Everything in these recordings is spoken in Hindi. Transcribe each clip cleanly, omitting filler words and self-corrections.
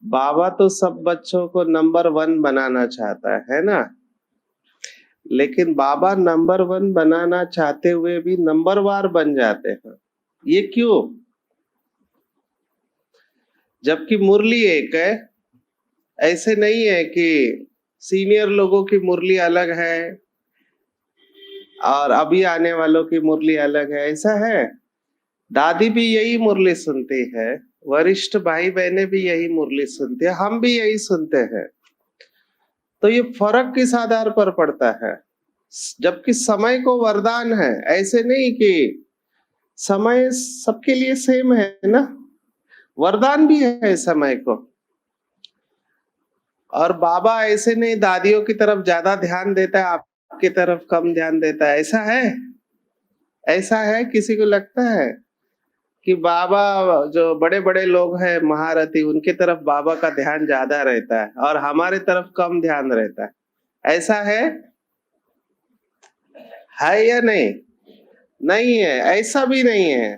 बाबा तो सब बच्चों को नंबर 1 बनाना चाहता है ना। लेकिन बाबा नंबर 1 बनाना चाहते हुए भी नंबरवार बन जाते हैं। ये क्यों? जबकि मुरली एक है। ऐसे नहीं है कि सीनियर लोगों की मुरली अलग है और अभी आने वालों की मुरली अलग है, ऐसा है। दादी भी यही मुरली सुनती है, वरिष्ठ भाई बहनें भी यही मुरली सुनती है, हम भी यही सुनते हैं। तो ये फर्क किस आधार पर पड़ता है? जबकि समय को वरदान है, ऐसे नहीं कि समय सबके लिए सेम है ना, वरदान भी है समय को। और बाबा ऐसे नहीं दादियों की तरफ ज्यादा ध्यान देता है, आपकी तरफ कम ध्यान देता है, ऐसा है? ऐसा है? किसी को लगता है कि बाबा जो बड़े बड़े लोग हैं महारथी, उनकी तरफ बाबा का ध्यान ज्यादा रहता है और हमारे तरफ कम ध्यान रहता है, ऐसा है? है या नहीं? नहीं है, ऐसा भी नहीं है।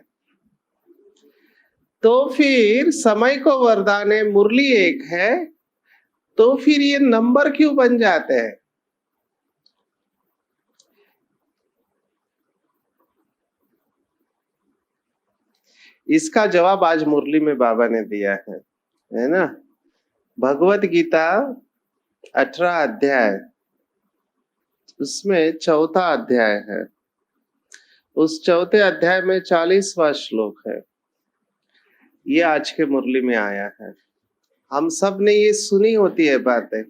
तो फिर समय को वरदान है, मुरली एक है, तो फिर ये नंबर क्यों बन जाते हैं? इसका जवाब आज मुरली में बाबा ने दिया है ना। भगवत गीता 18 अध्याय, उसमें चौथा अध्याय है। उस चौथे अध्याय में 40वां श्लोक है। ये आज के मुरली में आया है। हम सब ने ये सुनी होती है बातें,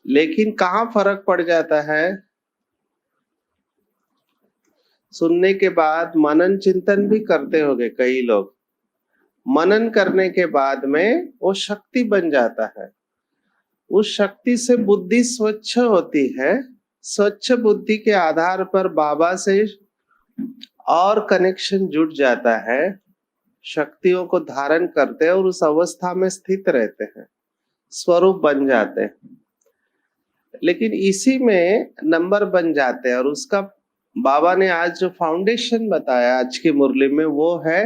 लेकिन कहाँ फर्क पड़ जाता है? सुनने के बाद मनन चिंतन भी करते होंगे कई लोग। मनन करने के बाद में वो शक्ति बन जाता है। उस शक्ति से बुद्धि स्वच्छ होती है। स्वच्छ बुद्धि के आधार पर बाबा से और कनेक्शन जुड़ जाता है। शक्तियों को धारण करते हैं और उस अवस्था में स्थित रहते हैं, स्वरूप बन जाते हैं। लेकिन इसी में नंबर बन जाते हैं। और उसका बाबा ने आज जो फाउंडेशन बताया आज की मुरली में, वो है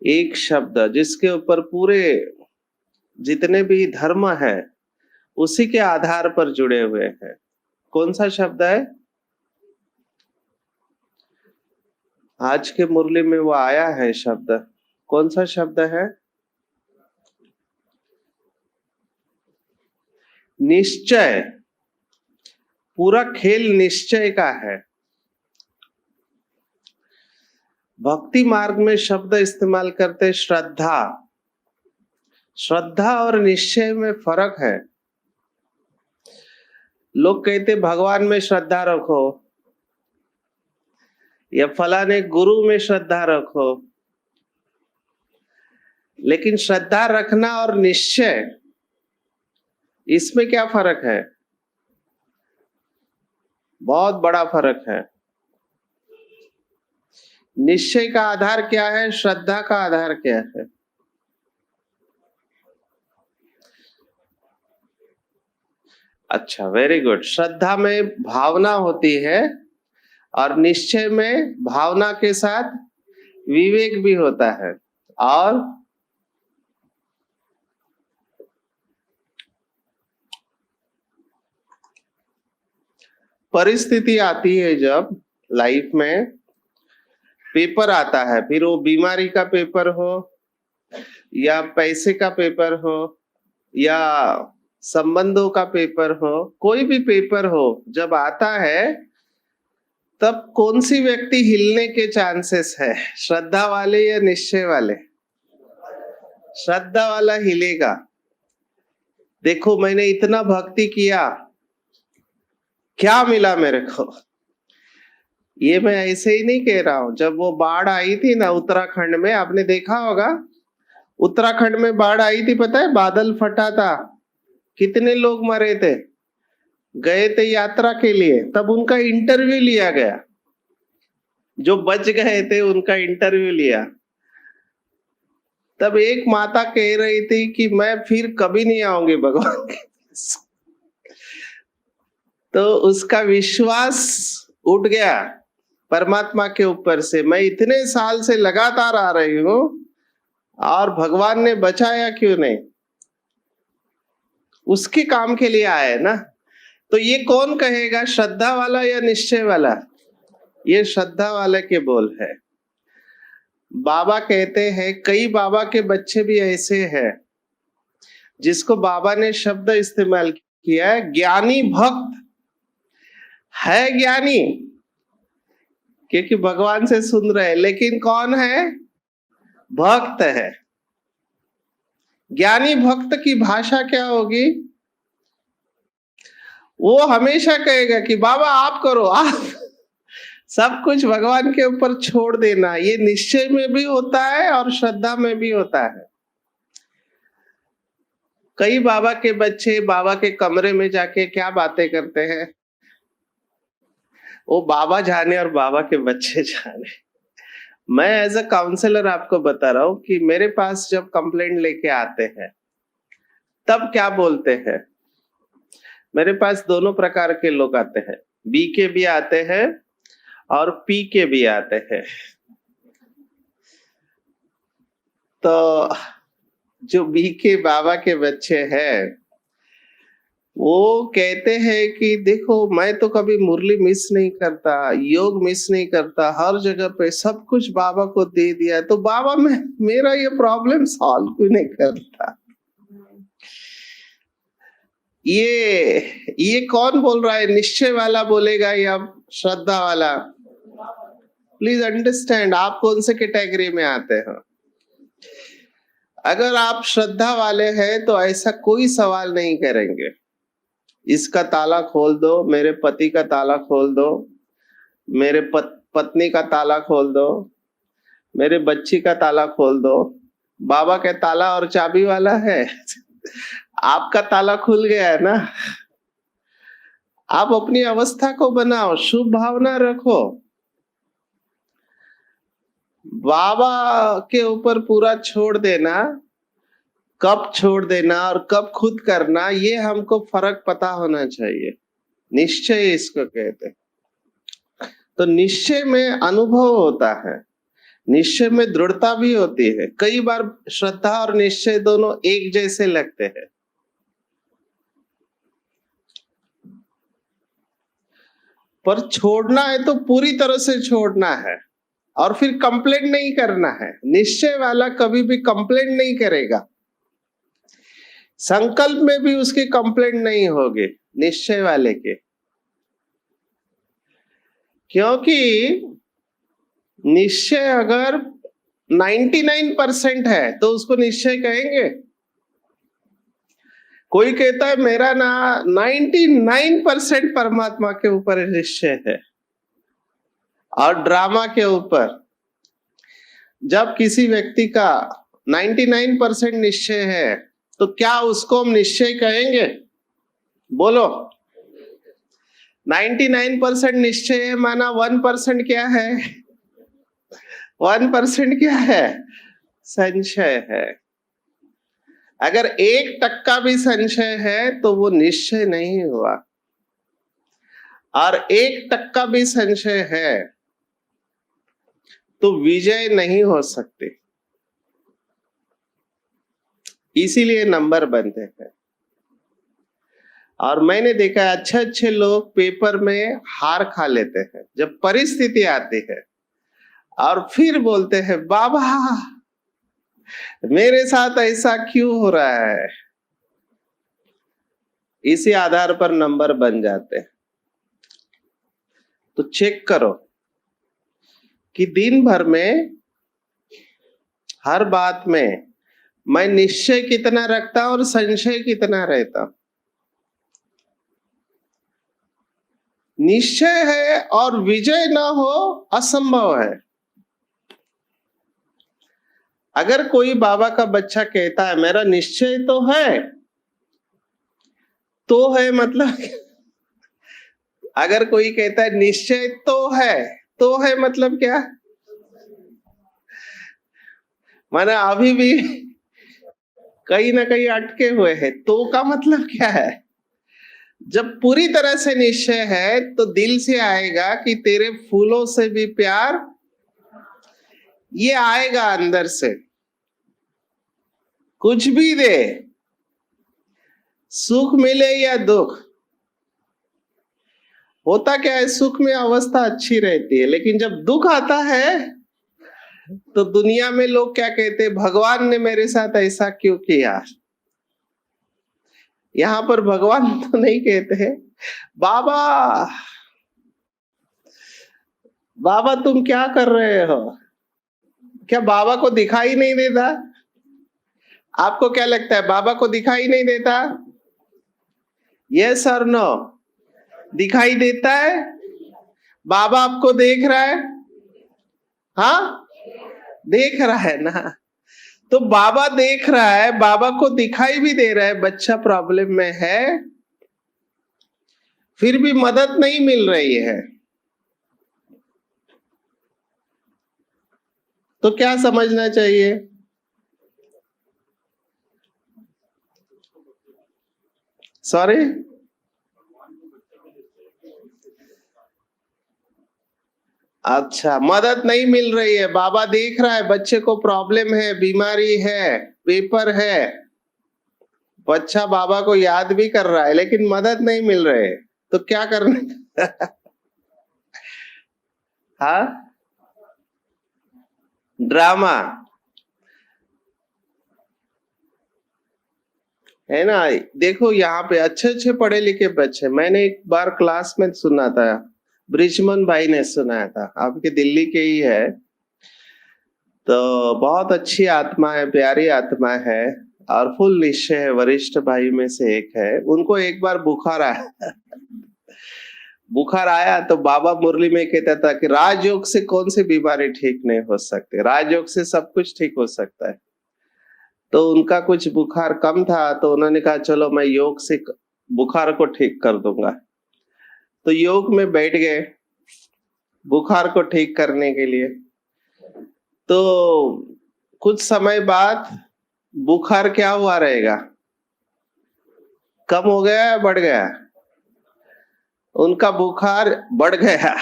एक शब्द, जिसके ऊपर पूरे जितने भी धर्म है उसी के आधार पर जुड़े हुए हैं। कौन सा शब्द है? आज के मुरली में वो आया है शब्द। कौन सा शब्द है? निश्चय। पूरा खेल निश्चय का है। भक्ति मार्ग में शब्द इस्तेमाल करते श्रद्धा। श्रद्धा और निश्चय में फर्क है। लोग कहते भगवान में श्रद्धा रखो या फलाने गुरु में श्रद्धा रखो, लेकिन श्रद्धा रखना और निश्चय, इसमें क्या फर्क है? बहुत बड़ा फर्क है। निश्चय का आधार क्या है? श्रद्धा का आधार क्या है? अच्छा, वेरी गुड। श्रद्धा में भावना होती है और निश्चय में भावना के साथ विवेक भी होता है। और परिस्थिति आती है जब लाइफ में, पेपर आता है, फिर वो बीमारी का पेपर हो या पैसे का पेपर हो या संबंधों का पेपर हो, कोई भी पेपर हो, जब आता है तब कौन सी व्यक्ति हिलने के चांसेस है? श्रद्धा वाले या निश्चय वाले? श्रद्धा वाला हिलेगा। देखो मैंने इतना भक्ति किया, क्या मिला मेरे को? ये मैं ऐसे ही नहीं कह रहा हूं। जब वो बाढ़ आई थी ना उत्तराखंड में, आपने देखा होगा, उत्तराखंड में बाढ़ आई थी, पता है? बादल फटा था, कितने लोग मरे थे। गए थे यात्रा के लिए, तब उनका इंटरव्यू लिया गया। जो बच गए थे उनका इंटरव्यू लिया। तब एक माता कह रही थी कि मैं फिर कभी नहीं आऊंगी भगवान के पास। तो उसका विश्वास उठ गया परमात्मा के ऊपर से। मैं इतने साल से लगातार आ रही हूं, और भगवान ने बचाया क्यों नहीं? उसके काम के लिए आए ना। तो ये कौन कहेगा, श्रद्धा वाला या निश्चय वाला? ये श्रद्धा वाले के बोल है। बाबा कहते हैं, कई बाबा के बच्चे भी ऐसे हैं जिसको बाबा ने शब्द इस्तेमाल किया है, ज्ञानी भक्त है। ज्ञानी क्योंकि भगवान से सुन रहे, लेकिन कौन है? भक्त है। ज्ञानी भक्त की भाषा क्या होगी? वो हमेशा कहेगा कि बाबा आप करो, आप सब कुछ भगवान के ऊपर छोड़ देना। ये निश्चय में भी होता है और श्रद्धा में भी होता है। कई बाबा के बच्चे बाबा के कमरे में जाके क्या बातें करते हैं, वो बाबा जाने और बाबा के बच्चे जाने। मैं एज अ काउंसलर आपको बता रहा हूं कि मेरे पास जब कंप्लेंट लेके आते हैं तब क्या बोलते हैं। मेरे पास दोनों प्रकार के लोग आते हैं, बी के भी आते हैं और पी के भी आते हैं। तो जो बी के बाबा के बच्चे हैं वो कहते हैं कि देखो मैं तो कभी मुरली मिस नहीं करता, योग मिस नहीं करता, हर जगह पे सब कुछ बाबा को दे दिया, तो बाबा में मेरा ये प्रॉब्लम सॉल्व क्यों नहीं करता? ये कौन बोल रहा है? निश्चय वाला बोलेगा या श्रद्धा वाला? प्लीज अंडरस्टैंड, आप कौन से कैटेगरी में आते हो। अगर आप श्रद्धा वाले हैं तो ऐसा कोई सवाल नहीं करेंगे, इसका ताला खोल दो, मेरे पति का ताला खोल दो, मेरे पत्नी का ताला खोल दो, मेरे बच्ची का ताला खोल दो। बाबा के ताला और चाबी वाला है आपका ताला खुल गया है ना। आप अपनी अवस्था को बनाओ, शुभ भावना रखो, बाबा के ऊपर पूरा छोड़ देना। कब छोड़ देना और कब खुद करना, ये हमको फर्क पता होना चाहिए। निश्चय इसको कहते हैं। तो निश्चय में अनुभव होता है, निश्चय में दृढ़ता भी होती है। कई बार श्रद्धा और निश्चय दोनों एक जैसे लगते हैं, पर छोड़ना है तो पूरी तरह से छोड़ना है और फिर कंप्लेंट नहीं करना है। निश्चय वाला कभी भी कंप्लेंट नहीं करेगा, संकल्प में भी उसकी कंप्लेंट नहीं होगी निश्चय वाले के, क्योंकि निश्चय अगर 99% है तो उसको निश्चय कहेंगे। कोई कहता है मेरा ना 99% परमात्मा के ऊपर निश्चय है और ड्रामा के ऊपर। जब किसी व्यक्ति का 99% निश्चय है तो क्या उसको हम निश्चय कहेंगे? बोलो, 99% निश्चय है, माना 1% क्या है? 1% क्या है? संशय है। अगर 1% भी संशय है तो वो निश्चय नहीं हुआ, और 1% भी संशय है तो विजय नहीं हो सकती। इसीलिए नंबर बनते हैं। और मैंने देखा है अच्छे अच्छे लोग पेपर में हार खा लेते हैं जब परिस्थिति आती है, और फिर बोलते हैं बाबा मेरे साथ ऐसा क्यों हो रहा है। इसी आधार पर नंबर बन जाते हैं। तो चेक करो कि दिन भर में हर बात में मैं निश्चय कितना रखता हूं और संशय कितना रहता हूं। निश्चय है और विजय ना हो असंभव है। अगर कोई बाबा का बच्चा कहता है मेरा निश्चय तो है मतलब अगर कोई कहता है निश्चय तो है मतलब क्या? माने अभी भी कहीं ना कहीं अटके हुए हैं। तो का मतलब क्या है? जब पूरी तरह से निश्चय है तो दिल से आएगा कि तेरे फूलों से भी प्यार, ये आएगा अंदर से। कुछ भी दे, सुख मिले या दुख, होता क्या है, सुख में अवस्था अच्छी रहती है, लेकिन जब दुख आता है तो दुनिया में लोग क्या कहते हैं, भगवान ने मेरे साथ ऐसा क्यों किया। यहां पर भगवान तो नहीं कहते बाबा बाबा तुम क्या कर रहे हो। क्या बाबा को दिखाई नहीं देता? आपको क्या लगता है बाबा को दिखाई नहीं देता? यस और नो? दिखाई देता है। बाबा आपको देख रहा है? हाँ, देख रहा है ना। तो बाबा देख रहा है, बाबा को दिखाई भी दे रहा है बच्चा प्रॉब्लम में है, फिर भी मदद नहीं मिल रही है। तो क्या समझना चाहिए? सॉरी, अच्छा, मदद नहीं मिल रही है, बाबा देख रहा है बच्चे को प्रॉब्लम है, बीमारी है, पेपर है, बच्चा बाबा को याद भी कर रहा है लेकिन मदद नहीं मिल रहे, तो क्या करना? हाँ, ड्रामा है ना। देखो यहाँ पे अच्छे अच्छे पढ़े लिखे बच्चे, मैंने एक बार क्लास में सुना था, ब्रिजमन भाई ने सुनाया था, आपके दिल्ली के ही है, तो बहुत अच्छी आत्मा है, प्यारी आत्मा है और फुल निश्चय है, वरिष्ठ भाई में से एक है। उनको एक बार बुखार आया बुखार आया तो बाबा मुरली में कहता था कि राजयोग से कौन सी बीमारी ठीक नहीं हो सकती, राजयोग से सब कुछ ठीक हो सकता है। तो उनका कुछ बुखार कम था, तो उन्होंने कहा चलो मैं योग से बुखार को ठीक कर दूंगा। तो योग में बैठ गए बुखार को ठीक करने के लिए। तो कुछ समय बाद बुखार क्या हुआ रहेगा, कम हो गया या बढ़ गया? उनका बुखार बढ़ गया।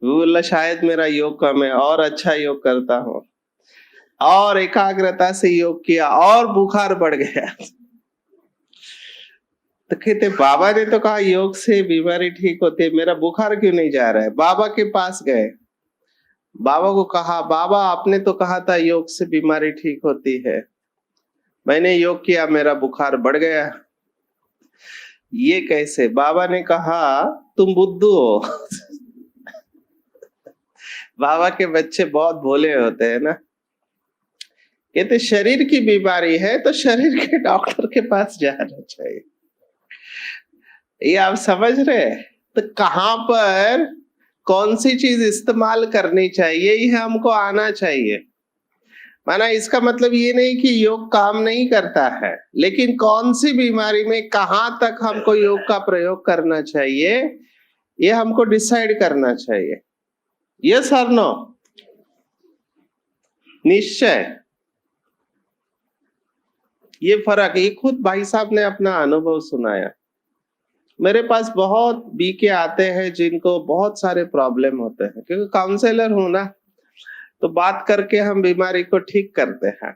बोला शायद मेरा योग कम है, और अच्छा योग करता हूं, और एकाग्रता से योग किया और बुखार बढ़ गया। तो कहते बाबा ने तो कहा योग से बीमारी ठीक होती है, मेरा बुखार क्यों नहीं जा रहा है? बाबा के पास गए, बाबा को कहा बाबा आपने तो कहा था योग से बीमारी ठीक होती है, मैंने योग किया मेरा बुखार बढ़ गया, ये कैसे? बाबा ने कहा तुम बुद्धू हो। बाबा के बच्चे बहुत भोले होते हैं ना। कहते शरीर की बीमारी है तो शरीर के डॉक्टर के पास जाना चाहिए। ये आप समझ रहे हैं? तो कहां पर कौन सी चीज इस्तेमाल करनी चाहिए ये हमको आना चाहिए। माना इसका मतलब ये नहीं कि योग काम नहीं करता है, लेकिन कौन सी बीमारी में कहां तक हमको योग का प्रयोग करना चाहिए ये हमको डिसाइड करना चाहिए। यस और नो? निश्चय। ये फर्क, ये खुद भाई साहब ने अपना अनुभव सुनाया। मेरे पास बहुत बीके आते हैं जिनको बहुत सारे प्रॉब्लम होते हैं, क्योंकि काउंसलर हूं ना, तो बात करके हम बीमारी को ठीक करते हैं।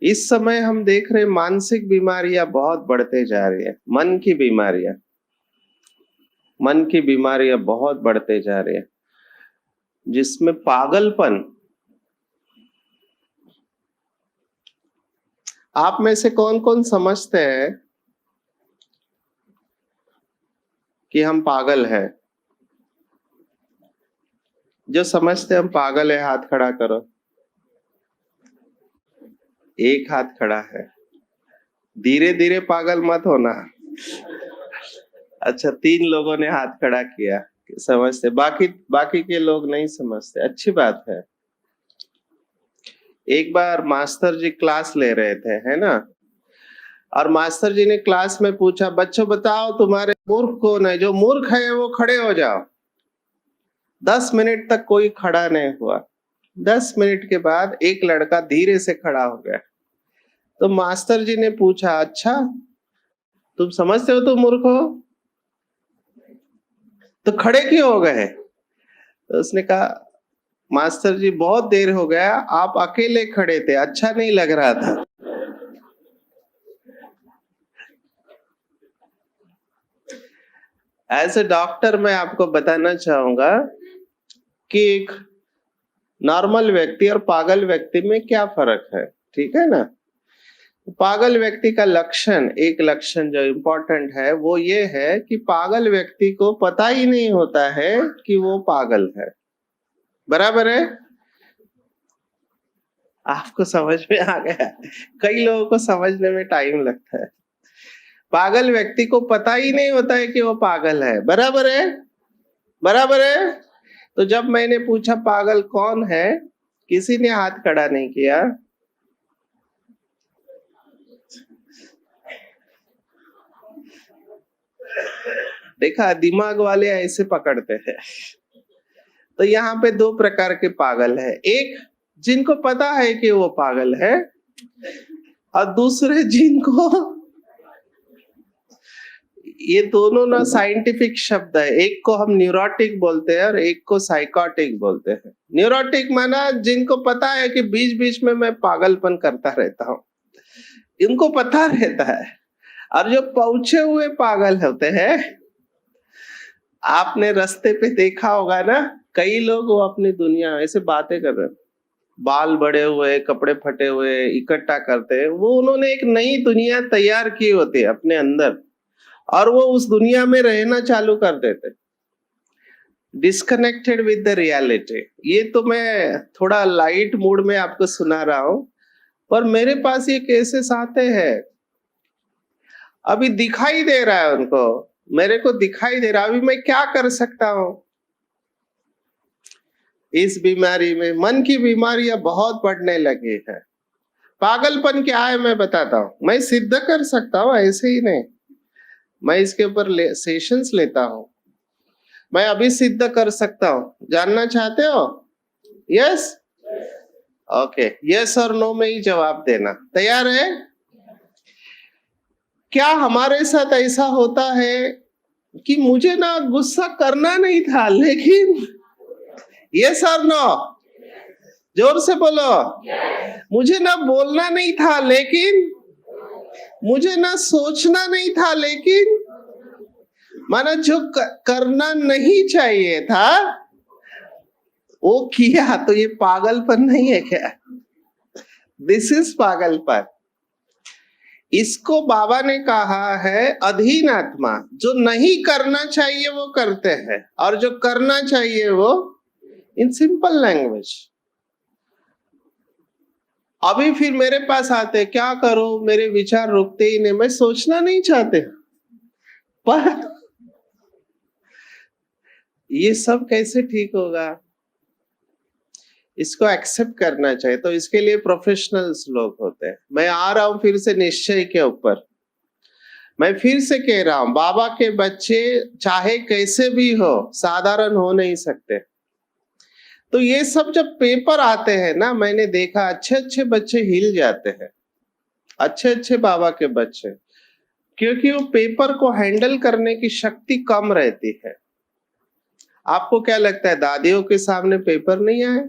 इस समय हम देख रहे मानसिक बीमारियां बहुत बढ़ते जा रही है, मन की बीमारियां बहुत बढ़ते जा रही है, जिसमें पागलपन। आप में से कौन कौन समझते हैं कि हम पागल हैं? जो समझते हम पागल है हाथ खड़ा करो। एक हाथ खड़ा है। धीरे धीरे पागल मत होना। अच्छा, 3 लोगों ने हाथ खड़ा किया, समझते, बाकी के लोग नहीं समझते, अच्छी बात है। एक बार मास्टर जी क्लास ले रहे थे, है ना, और मास्टर जी ने क्लास में पूछा बच्चों बताओ तुम्हारे मूर्ख कौन है, जो मूर्ख है वो खड़े हो जाओ। 10 मिनट तक कोई खड़ा नहीं हुआ। 10 मिनट के बाद एक लड़का धीरे से खड़ा हो गया। तो मास्टर जी ने पूछा अच्छा तुम समझते हो तुम मूर्ख हो, तो खड़े क्यों हो गए? तो उसने कहा मास्टर जी बहुत देर हो गया, आप अकेले खड़े थे, अच्छा नहीं लग रहा था। एज ए डॉक्टर मैं आपको बताना चाहूंगा कि एक नॉर्मल व्यक्ति और पागल व्यक्ति में क्या फर्क है, ठीक है ना। पागल व्यक्ति का लक्षण, एक लक्षण जो इम्पोर्टेंट है वो ये है कि पागल व्यक्ति को पता ही नहीं होता है कि वो पागल है। बराबर है? आपको समझ में आ गया? कई लोगों को समझने में टाइम लगता है। पागल व्यक्ति को पता ही नहीं होता है कि वो पागल है। बराबर है? बराबर है? तो जब मैंने पूछा पागल कौन है, किसी ने हाथ खड़ा नहीं किया। देखा, दिमाग वाले ऐसे पकड़ते हैं। तो यहाँ पे दो प्रकार के पागल है, एक जिनको पता है कि वो पागल है, और दूसरे जिनको, ये दोनों ना साइंटिफिक शब्द है, एक को हम न्यूरोटिक बोलते हैं और एक को साइकोटिक बोलते हैं। न्यूरोटिक माना जिनको पता है कि बीच बीच में मैं पागलपन करता रहता हूँ, इनको पता रहता है। और जो पहुंचे हुए पागल होते हैं, आपने रास्ते पे देखा होगा ना, कई लोग वो अपनी दुनिया ऐसे बातें कर रहे हैं, बाल बड़े हुए, कपड़े फटे हुए इकट्ठा करते हैं, वो उन्होंने एक नई दुनिया तैयार की होती है अपने अंदर, और वो उस दुनिया में रहना चालू कर देते, डिस्कनेक्टेड विद द रियलिटी। ये तो मैं थोड़ा लाइट मूड में आपको सुना रहा हूं, पर मेरे पास ये केसेस आते हैं, अभी दिखाई दे रहा है उनको, मेरे को दिखाई दे रहा, अभी मैं क्या कर सकता हूं इस बीमारी में। मन की बीमारियां बहुत बढ़ने लगी है। पागलपन क्या है मैं बताता हूं, मैं सिद्ध कर सकता हूं, ऐसे ही नहीं, मैं इसके ऊपर सेशंस लेता हूं, मैं अभी सिद्ध कर सकता हूं। जानना चाहते हो? यस? ओके, यस और नो में ही जवाब देना। तैयार है? क्या हमारे साथ ऐसा होता है कि मुझे ना गुस्सा करना नहीं था, लेकिन, यस और नो, जोर से बोलो, मुझे ना बोलना नहीं था, लेकिन, मुझे ना सोचना नहीं था, लेकिन, माना जो करना नहीं चाहिए था वो किया, तो ये पागलपन नहीं है क्या? दिस इज पागलपन। इसको बाबा ने कहा है अधीन आत्मा। जो नहीं करना चाहिए वो करते हैं, और जो करना चाहिए वो, इन सिंपल लैंग्वेज। अभी फिर मेरे पास आते, क्या करूं, मेरे विचार रुकते ही नहीं, मैं सोचना नहीं चाहते, पर ये सब कैसे ठीक होगा? इसको एक्सेप्ट करना चाहिए। तो इसके लिए प्रोफेशनल्स लोग होते हैं। मैं आ रहा हूं फिर से निश्चय के ऊपर, मैं फिर से कह रहा हूं, बाबा के बच्चे चाहे कैसे भी हो, साधारण हो नहीं सकते। तो ये सब जब पेपर आते हैं ना, मैंने देखा अच्छे अच्छे बच्चे हिल जाते हैं, अच्छे अच्छे बाबा के बच्चे, क्योंकि वो पेपर को हैंडल करने की शक्ति कम रहती है। आपको क्या लगता है, दादियों के सामने पेपर नहीं आए,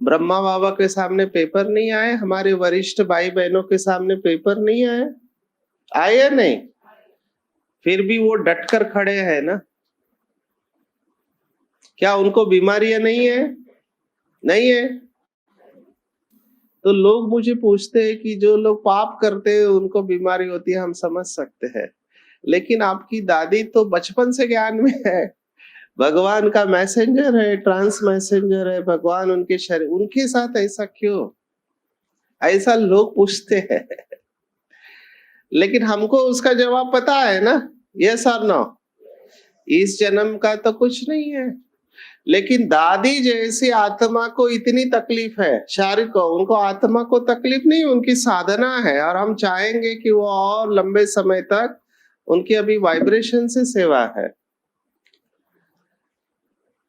ब्रह्मा बाबा के सामने पेपर नहीं आए, हमारे वरिष्ठ भाई बहनों के सामने पेपर नहीं आए? आए या नहीं? फिर भी वो डटकर खड़े हैं ना। क्या उनको बीमारियां नहीं है? नहीं है। तो लोग मुझे पूछते हैं कि जो लोग पाप करते हैं उनको बीमारी होती है, हम समझ सकते हैं, लेकिन आपकी दादी तो बचपन से ज्ञान में है, भगवान का मैसेंजर है, ट्रांस मैसेंजर है, भगवान उनके शरीर, उनके साथ ऐसा क्यों? ऐसा लोग पूछते हैं। लेकिन हमको उसका जवाब पता है ना, यस और नो। इस जन्म का तो कुछ नहीं है, लेकिन दादी जैसी आत्मा को इतनी तकलीफ है, शारीरिक को, उनको आत्मा को तकलीफ नहीं, उनकी साधना है, और हम चाहेंगे कि वो और लंबे समय तक, उनकी अभी वाइब्रेशन से सेवा है।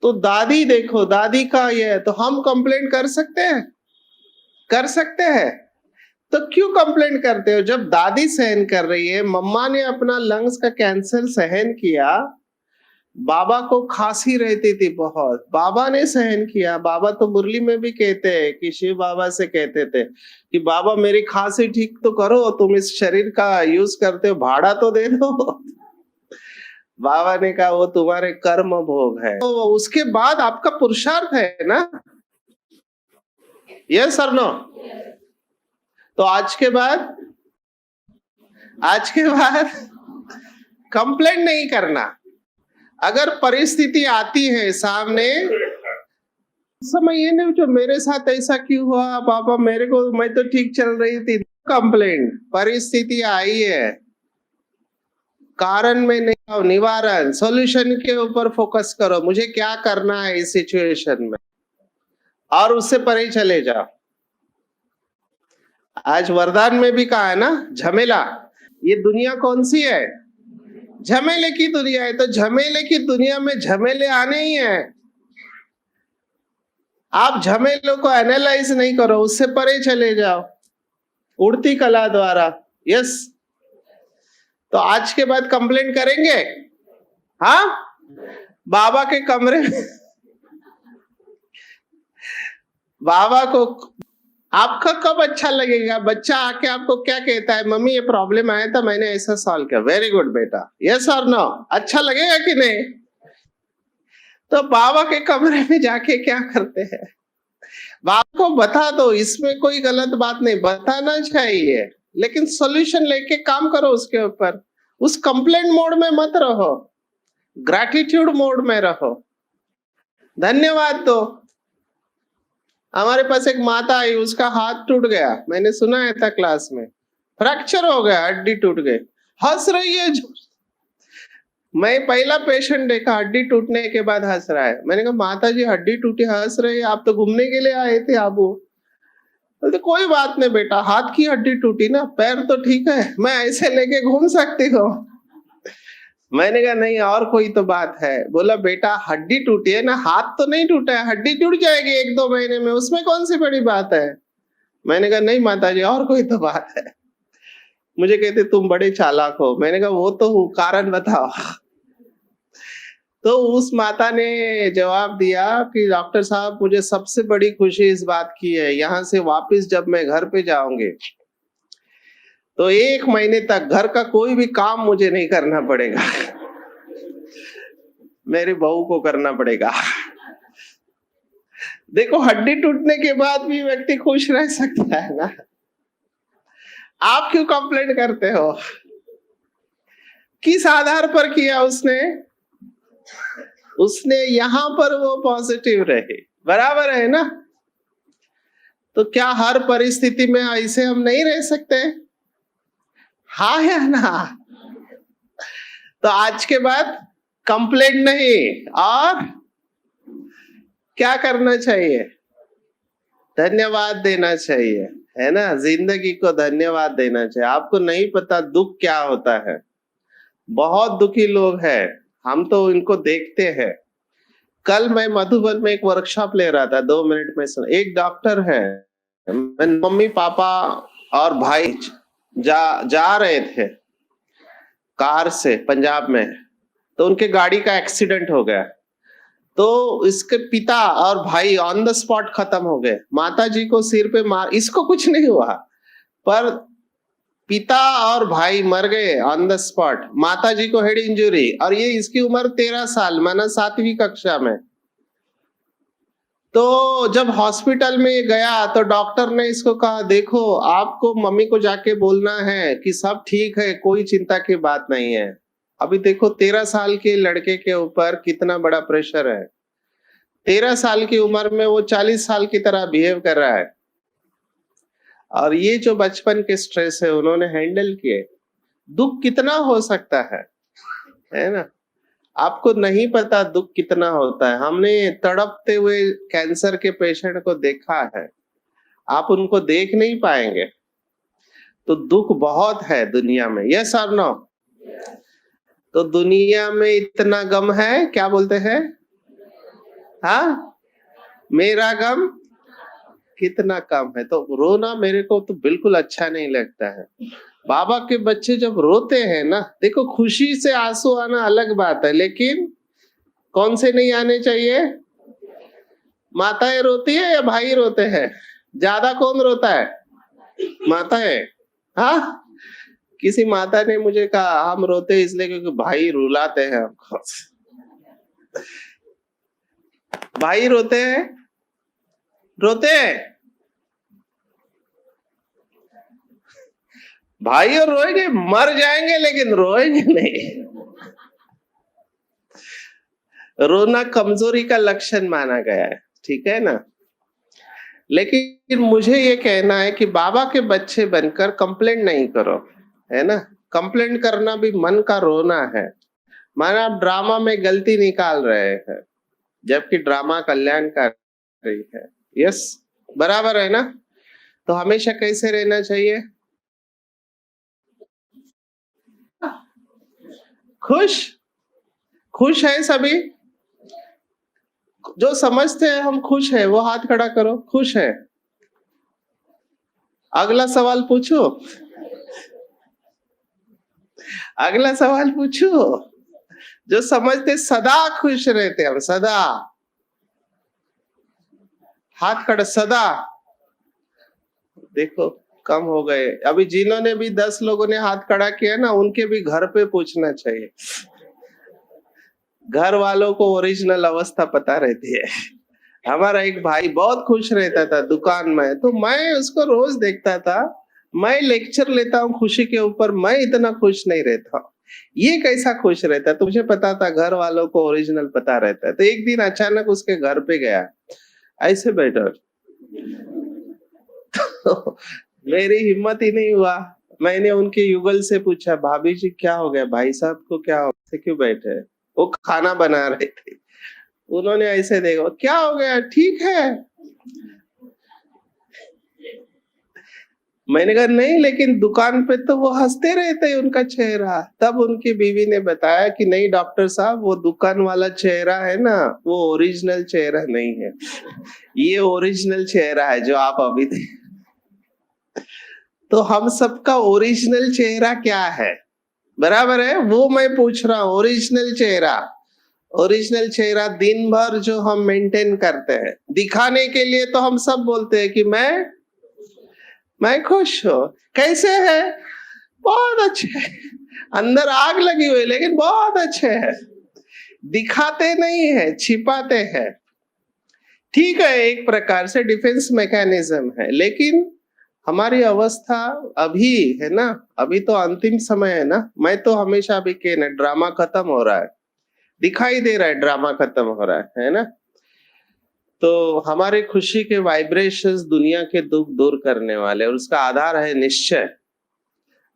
तो दादी देखो, दादी का ये है, तो हम कंप्लेंट कर सकते हैं? कर सकते हैं। तो क्यों कंप्लेंट करते हो? जब दादी सहन कर रही है, मम्मा ने अपना लंग्स का कैंसर सहन किया, बाबा को खांसी रहती थी बहुत, बाबा ने सहन किया। बाबा तो मुरली में भी कहते हैं कि शिव बाबा से कहते थे कि बाबा मेरी खांसी ठीक तो करो, तुम इस शरीर का यूज करते हो, भाड़ा तो दे दो। बाबा ने कहा वो तुम्हारे कर्म भोग है। तो उसके बाद आपका पुरुषार्थ है ना, यस और नो? तो आज के बाद कंप्लेंट नहीं करना। अगर परिस्थिति आती है सामने, समझिए ना, जो मेरे साथ ऐसा क्यों हुआ पापा, मेरे को, मैं तो ठीक चल रही थी। कंप्लेंट, परिस्थिति आई है, कारण में नहीं आओ, निवारण, सॉल्यूशन के ऊपर फोकस करो, मुझे क्या करना है इस सिचुएशन में, और उससे परे चले जाओ। आज वरदान में भी कहा है ना, झमेला। ये दुनिया कौन सी है? झमेले की दुनिया है। तो झमेले की दुनिया में झमेले आने ही है। आप झमेलों को एनालाइज नहीं करो, उससे परे चले जाओ उड़ती कला द्वारा। यस। तो आज के बाद कंप्लेंट करेंगे? हाँ, बाबा के कमरे में बाबा को आपका कब अच्छा लगेगा? बच्चा आके आपको क्या कहता है, मम्मी ये प्रॉब्लम आया था, मैंने ऐसा सॉल्व किया, वेरी गुड बेटा, यस और नो? अच्छा लगेगा कि नहीं? तो बाबा के कमरे में जाके क्या करते हैं? बाबा को बता दो, इसमें कोई गलत बात नहीं, बताना चाहिए, लेकिन सॉल्यूशन लेके काम करो उसके ऊपर। उस कंप्लेंट मोड में मत रहो, ग्रैटिट्यूड मोड में रहो, धन्यवाद दो। हमारे पास एक माता आई, उसका हाथ टूट गया, मैंने सुना है था क्लास में, फ्रैक्चर हो गया, हड्डी टूट गई, हंस रही है। मैं पहला पेशेंट देखा हड्डी टूटने के बाद हंस रहा है। मैंने कहा माता जी हड्डी टूटी हंस रही है, आप तो घूमने के लिए आए थे आबू। तो कोई बात नहीं बेटा, हाथ की हड्डी टूटी ना, पैर तो ठीक है, मैं ऐसे लेके घूम सकती हूँ। मैंने कहा नहीं, और कोई तो बात है। बोला बेटा हड्डी टूटी है ना, हाथ तो नहीं टूटा है, हड्डी टूट जाएगी 1-2 महीने में, उसमें कौन सी बड़ी बात है। मैंने कहा नहीं माता जी, और कोई तो बात है। मुझे कहते तुम बड़े चालाक हो। मैंने कहा वो तो हूँ, कारण बताओ। तो उस माता ने जवाब दिया कि डॉक्टर साहब मुझे सबसे बड़ी खुशी इस बात की है, यहाँ से वापस जब मैं घर पे जाऊंगी तो 1 महीने तक घर का कोई भी काम मुझे नहीं करना पड़ेगा, मेरी बहू को करना पड़ेगा। देखो हड्डी टूटने के बाद भी व्यक्ति खुश रह सकता है ना। आप क्यों कंप्लेंट करते हो? किस आधार पर किया उसने? उसने यहां पर वो पॉजिटिव रहे, बराबर है ना। तो क्या हर परिस्थिति में ऐसे हम नहीं रह सकते? हाँ या ना? तो आज के बाद कंप्लेंट नहीं, और क्या करना चाहिए? धन्यवाद देना चाहिए, है ना। जिंदगी को धन्यवाद देना चाहिए। आपको नहीं पता दुख क्या होता है। बहुत दुखी लोग हैं, हम तो इनको देखते हैं। कल मैं मधुबन में एक वर्कशॉप ले रहा था, 2 मिनट में सुन। एक डॉक्टर है, मम्मी पापा और भाई जा रहे थे कार से पंजाब में, तो उनके गाड़ी का एक्सीडेंट हो गया। तो इसके पिता और भाई ऑन द स्पॉट खत्म हो गए। माता जी को सिर पे मार, इसको कुछ नहीं हुआ, पर पिता और भाई मर गए ऑन द स्पॉट। माता जी को हेड इंजरी, और ये इसकी उम्र 13 साल, माना 7वीं कक्षा में। तो जब हॉस्पिटल में गया तो डॉक्टर ने इसको कहा देखो आपको मम्मी को जाके बोलना है कि सब ठीक है, कोई चिंता की बात नहीं है। अभी देखो 13 साल के लड़के के ऊपर कितना बड़ा प्रेशर है। 13 साल की उम्र में वो 40 साल की तरह बिहेव कर रहा है, और ये जो बचपन के स्ट्रेस है उन्होंने हैंडल किए। दुख कितना हो सकता है ना। आपको नहीं पता दुख कितना होता है। हमने तड़पते हुए कैंसर के पेशेंट को देखा है, आप उनको देख नहीं पाएंगे। तो दुख बहुत है दुनिया में, यस और नो? तो दुनिया में इतना गम है, क्या बोलते हैं? हाँ, मेरा गम कितना कम है। तो रोना मेरे को तो बिल्कुल अच्छा नहीं लगता है। बाबा के बच्चे जब रोते हैं ना, देखो खुशी से आंसू आना अलग बात है, लेकिन कौन से नहीं आने चाहिए? माताएं रोती है या भाई रोते हैं? ज्यादा कौन रोता है? माताएं। हाँ, किसी माता ने मुझे कहा हम रोते इसलिए क्योंकि भाई रुलाते हैं हमको। भाई रोते हैं, रोते हैं भाई, और रोएंगे, मर जाएंगे लेकिन रोएंगे नहीं। रोना कमजोरी का लक्षण माना गया है, ठीक है ना। लेकिन मुझे ये कहना है कि बाबा के बच्चे बनकर कंप्लेंट नहीं करो, है ना। कंप्लेंट करना भी मन का रोना है, माना आप ड्रामा में गलती निकाल रहे हैं जबकि ड्रामा कल्याणकारी है। यस, बराबर है ना। तो हमेशा कैसे रहना चाहिए? खुश। खुश है सभी? जो समझते हैं हम खुश है वो हाथ खड़ा करो। खुश है? अगला सवाल पूछो, अगला सवाल पूछो। जो समझते सदा खुश रहते हम, सदा। हाथ खड़ा, सदा। देखो कम हो गए। अभी जिन्होंने भी 10 लोगों ने हाथ खड़ा किया ना, उनके भी घर पे पूछना चाहिए। घर वालों को ओरिजिनल अवस्था पता रहती है। हमारा एक भाई बहुत खुश रहता था दुकान में, तो मैं उसको रोज देखता था। मैं लेक्चर लेता हूँ खुशी के ऊपर, मैं इतना खुश नहीं रहता हूँ। ये कैसा खुश रहता है? तो मुझे पता था घर वालों को ओरिजिनल पता रहता है। तो एक दिन अचानक उसके घर पे गया, ऐसे बैठा। तो मेरी हिम्मत ही नहीं हुआ। मैंने उनके युगल से पूछा, भाभी जी क्या हो गया, भाई साहब को क्या हो गया, क्यों बैठे? वो खाना बना रहे थे। उन्होंने ऐसे देखा, क्या हो गया, ठीक है? मैंने कहा नहीं, लेकिन दुकान पे तो वो हंसते रहते हैं, उनका चेहरा। तब उनकी बीवी ने बताया कि नहीं डॉक्टर साहब, वो दुकान वाला चेहरा है ना, वो ओरिजिनल चेहरा नहीं है, ये ओरिजिनल चेहरा है जो आप अभी देख। तो हम सबका ओरिजिनल चेहरा क्या है? बराबर है, वो मैं पूछ रहा हूँ। ओरिजिनल चेहरा, ओरिजिनल चेहरा दिन भर जो हम मेंटेन करते हैं दिखाने के लिए, तो हम सब बोलते हैं कि मैं खुश हूं। कैसे है? बहुत अच्छे है। अंदर आग लगी हुई लेकिन बहुत अच्छे है। दिखाते नहीं है, छिपाते हैं। ठीक है, एक प्रकार से डिफेंस मैकेनिज्म है, लेकिन हमारी अवस्था अभी है ना, अभी तो अंतिम समय है ना। मैं तो हमेशा अभी कहना, ड्रामा खत्म हो रहा है, दिखाई दे रहा है ड्रामा खत्म हो रहा है ना। तो हमारे खुशी के वाइब्रेशंस दुनिया के दुख दूर करने वाले, और उसका आधार है निश्चय।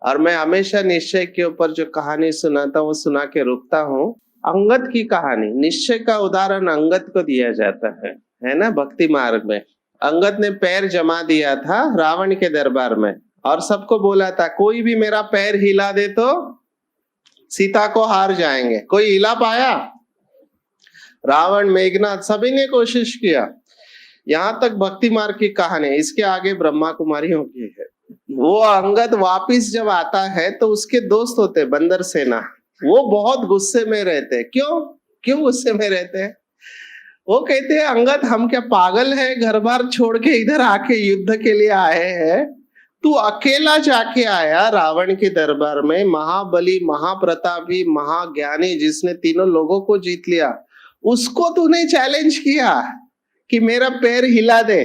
और मैं हमेशा निश्चय के ऊपर जो कहानी सुनाता हूँ वो सुना के रुकता हूँ। अंगद की कहानी, निश्चय का उदाहरण अंगद को दिया जाता है ना। भक्ति मार्ग में अंगद ने पैर जमा दिया था रावण के दरबार में, और सबको बोला था कोई भी मेरा पैर हिला दे तो सीता को हार जाएंगे। कोई हिला पाया? रावण, मेघनाथ, सभी ने कोशिश किया। यहाँ तक भक्ति मार्ग की कहानी, इसके आगे ब्रह्मा कुमारियों की है। वो अंगद वापिस जब आता है तो उसके दोस्त होते बंदर सेना, वो बहुत गुस्से में रहते। क्यों गुस्से में रहते हैं? वो कहते हैं अंगद हम क्या पागल है, घर बार छोड़ के इधर आके युद्ध के लिए आए हैं? तू अकेला जाके आया रावण के दरबार में, महाबली, महाप्रतापी, महाज्ञानी, जिसने तीनों लोगों को जीत लिया, उसको तूने चैलेंज किया कि मेरा पैर हिला दे।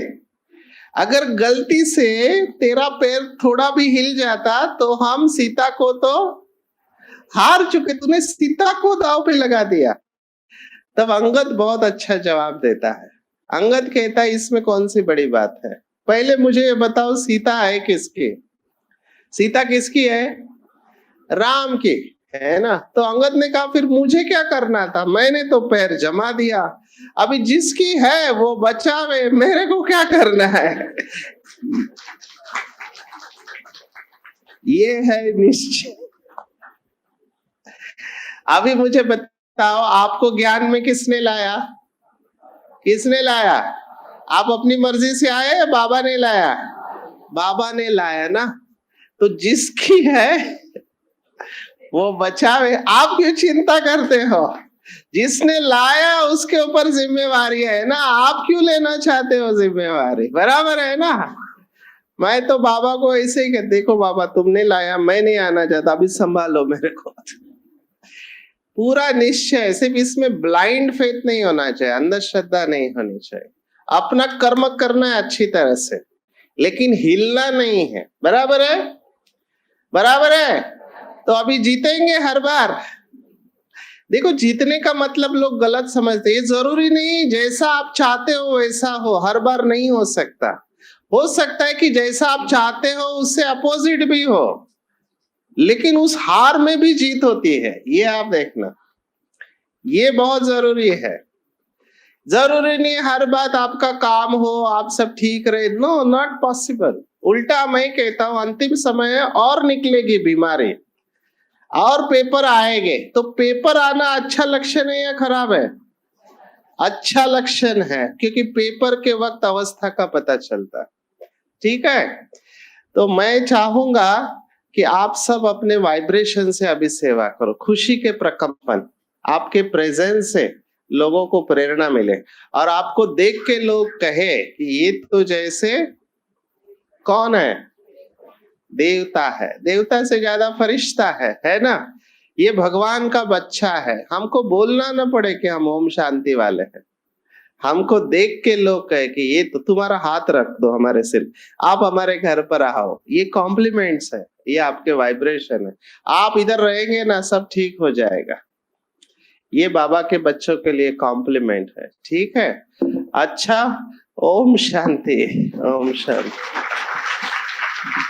अगर गलती से तेरा पैर थोड़ा भी हिल जाता तो हम सीता को तो हार चुके, तूने सीता को दांव पे लगा दिया। तब अंगद बहुत अच्छा जवाब देता है। अंगद कहता है इसमें कौन सी बड़ी बात है, पहले मुझे ये बताओ सीता है किसकी? सीता किसकी है? राम की, है ना। तो अंगद ने कहा फिर मुझे क्या करना था, मैंने तो पैर जमा दिया, अभी जिसकी है वो बचावे, मेरे को क्या करना है? ये है निश्चय। अभी मुझे बताओ, आपको ज्ञान में किसने लाया? किसने लाया? आप अपनी मर्जी से आए या बाबा ने लाया? बाबा ने लाया ना। तो जिसकी है वो बचावे, आप क्यों चिंता करते हो? जिसने लाया उसके ऊपर जिम्मेवारी है ना, आप क्यों लेना चाहते हो जिम्मेवारी? बराबर है ना। मैं तो बाबा को ऐसे ही कहते, देखो बाबा तुमने लाया, मैं नहीं आना चाहता, अभी संभालो मेरे को। पूरा निश्चय, सिर्फ इसमें ब्लाइंड फेथ नहीं होना चाहिए, अंधश्रद्धा नहीं होनी चाहिए। अपना कर्म करना है अच्छी तरह से, लेकिन हिलना नहीं है। बराबर है, बराबर है। तो अभी जीतेंगे हर बार। देखो, जीतने का मतलब लोग गलत समझते, ये जरूरी नहीं जैसा आप चाहते हो वैसा हो, हर बार नहीं हो सकता। हो सकता है कि जैसा आप चाहते हो उससे अपोजिट भी हो, लेकिन उस हार में भी जीत होती है, ये आप देखना, ये बहुत जरूरी है। जरूरी नहीं हर बात आपका काम हो, आप सब ठीक रहे, नो, नॉट पॉसिबल। उल्टा मैं कहता हूं, अंतिम समय है और निकलेगी बीमारी और पेपर आएंगे, तो पेपर आना अच्छा लक्षण है या खराब है? अच्छा लक्षण है, क्योंकि पेपर के वक्त अवस्था का पता चलता है। ठीक है, तो मैं चाहूंगा कि आप सब अपने वाइब्रेशन से अभी सेवा करो, खुशी के प्रकंपन, आपके प्रेजेंस से लोगों को प्रेरणा मिले, और आपको देख के लोग कहे कि ये तो जैसे कौन है? देवता है, देवता से ज्यादा फरिश्ता है ना। ये भगवान का बच्चा है, हमको बोलना ना पड़े कि हम ओम शांति वाले हैं, हमको देख के लोग कहे कि ये तो, तुम्हारा हाथ रख दो हमारे सिर, आप हमारे घर पर आओ, ये कॉम्प्लीमेंट्स है, ये आपके वाइब्रेशन है। आप इधर रहेंगे ना, सब ठीक हो जाएगा। ये बाबा के बच्चों के लिए कॉम्प्लीमेंट है। ठीक है, अच्छा, ओम शांति, ओम शांति।